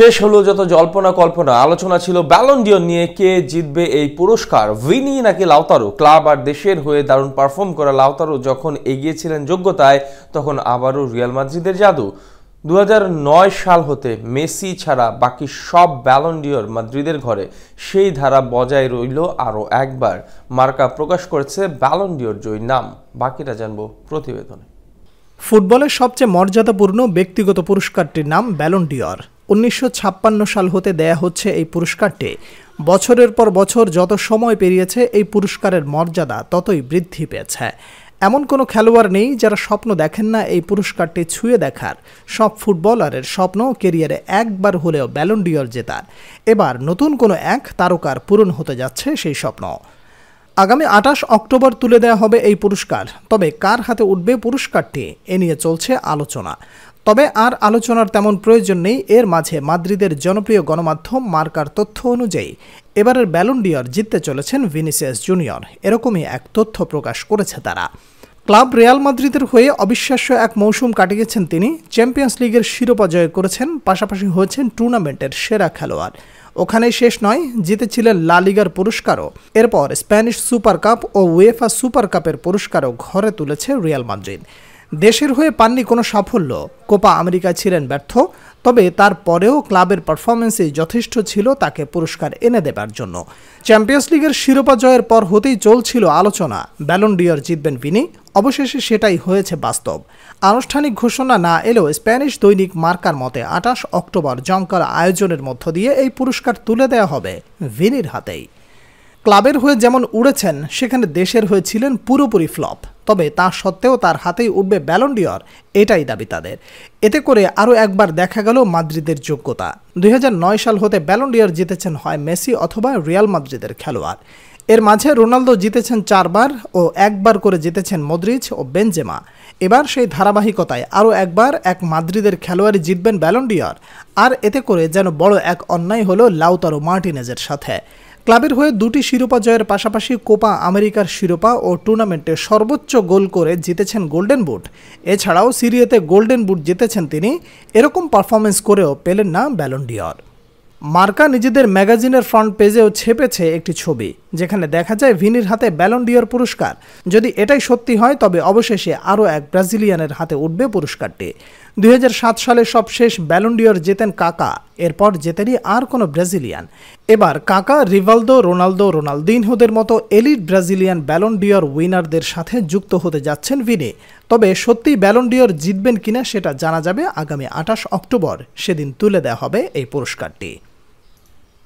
শেষ হলো যত জল্পনা কল্পনা। আলোচনা ছিল ব্যালন ডিওর নিয়ে, কে জিতবে এই পুরস্কার, ভিনি নাকি লাউতারো। ক্লাব আর দেশের হয়ে দারুণ পারফর্ম করা লাউতারো যখন এগিয়েছিলেন যোগ্যতায়, তখন আবারও রিয়াল মাদ্রিদের জাদু। 2009 সাল হতে মেসি ছাড়া বাকি সব ব্যালন ডিওর মাদ্রিদের ঘরে। সেই ধারা বজায় রইল আরও একবার। মার্কা প্রকাশ করেছে ব্যালন ডিওর জয়ীর নাম। বাকিটা জানবো প্রতিবেদনে। ফুটবলের সবচেয়ে মর্যাদাপূর্ণ ব্যক্তিগত পুরস্কারটির নাম ব্যালন ডিওর। 1956 সাল হতে দেয়া হচ্ছে এই পুরস্কারটি। বছরের পর বছর যত সময় পেরিয়েছে এই পুরস্কারের মর্যাদা ততই বৃদ্ধি পেয়েছে। এমন কোনো খেলোয়াড় নেই যারা স্বপ্ন দেখেন না এই পুরস্কারটি ছুঁয়ে দেখার। সব ফুটবলারের স্বপ্ন ক্যারিয়ারে একবার হলেও ব্যালন ডিওর জেতার। এবার নতুন কোনো এক তারকার পূরণ হতে যাচ্ছে সেই স্বপ্ন। আগামী 28 অক্টোবর তুলে দেওয়া হবে এই পুরস্কার। তবে কার হাতে উঠবে পুরস্কারটি, এ নিয়ে চলছে আলোচনা। তবে আর আলোচনার তেমন প্রয়োজন নেই। এর মাঝে মাদ্রিদের জনপ্রিয় গণমাধ্যম মার্কার তথ্য অনুযায়ী এবারের ব্যালন ডিওর জিততে চলেছেন ভিনিসিয়াস জুনিয়র। এরকমই এক তথ্য প্রকাশ করেছে তারা। ক্লাব রিয়াল মাদ্রিদের হয়ে অবিশ্বাস্য এক মৌসুম কাটিয়েছেন তিনি। চ্যাম্পিয়ন্স লিগের শিরোপা জয় করেছেন, পাশাপাশি হয়েছেন টুর্নামেন্টের সেরা খেলোয়াড়। ওখানেই শেষ নয়, জিতেছিলেন লা লিগার পুরস্কারও। এরপর স্প্যানিশ সুপার কাপ ও উয়েফা সুপার কাপের পুরস্কারও ঘরে তুলেছে রিয়াল মাদ্রিদ। দেশের হয়ে পাননি কোনো সাফল্য, কোপা আমেরিকায় ছিলেন ব্যর্থ। তবে তারপরেও ক্লাবের পারফরমেন্সই যথেষ্ট ছিল তাকে পুরস্কার এনে দেবার জন্য। চ্যাম্পিয়ন্স লিগের শিরোপা জয়ের পর হতেই চলছিল আলোচনা ব্যালন ডিওর জিতবেন ভিনি। অবশেষে সেটাই হয়েছে বাস্তব। আনুষ্ঠানিক ঘোষণা না এলেও স্প্যানিশ দৈনিক মার্কার মতে 28 অক্টোবর জমকালো আয়োজনের মধ্য দিয়ে এই পুরস্কার তুলে দেওয়া হবে ভিনির হাতেই। ক্লাবের হয়ে যেমন উড়েছেন, সেখানে দেশের হয়ে ছিলেন পুরোপুরি ফ্লপ। তবে তা সত্ত্বেও তার হাতেই উঠবে ব্যালন ডিওর, এটাই দাবি তাদের। এতে করে আরও একবার দেখা গেল মাদ্রিদের যোগ্যতা। 2009 সাল হতে ব্যালন ডিওর জিতেছেন হয় মেসি অথবা রিয়াল মাদ্রিদের খেলোয়াড়। এর মাঝে রোনালদো জিতেছেন 4 বার ও 1 বার করে জিতেছেন মদ্রিচ ও বেনজেমা। এবার সেই ধারাবাহিকতায় আরও একবার এক মাদ্রিদের খেলোয়াড়ই জিতবেন ব্যালন ডিওর। আর এতে করে যেন বড় এক অন্যায় হলো লাউতারো মার্টিনেজের সাথে। ক্লাবের হয়ে 2টি শিরোপা জয়ের পাশাপাশি কোপা আমেরিকার শিরোপা ও টুর্নামেন্টে সর্বোচ্চ গোল করে জিতেছেন গোল্ডেন বুট। এছাড়াও সিরিয়াতে গোল্ডেন বুট জিতেছেন তিনি। এরকম পারফরমেন্স করেও পেলেন না ব্যালন ডিওর। মার্কা নিজেদের ম্যাগাজিনের ফ্রন্ট পেজেও ছেপেছে একটি ছবি, যেখানে দেখা যায় ভিনির হাতে ব্যালন ডিওর পুরস্কার। যদি এটাই সত্যি হয়, তবে অবশেষে আরও এক ব্রাজিলিয়ানের হাতে উঠবে পুরস্কারটি। 2007 সালে সবশেষ ব্যালন ডিওর জেতেন কাকা। এরপর জেতেনি আর কোনো ব্রাজিলিয়ান। এবার কাকা, রিভালদো, রোনালদিনহোদের মতো এলিট ব্রাজিলিয়ান ব্যালন ডিওর উইনারদের সাথে যুক্ত হতে যাচ্ছেন ভিনি। তবে সত্যি ব্যালন ডিওর জিতবেন কিনা সেটা জানা যাবে আগামী 28 অক্টোবর। সেদিন তুলে দেওয়া হবে এই পুরস্কারটি।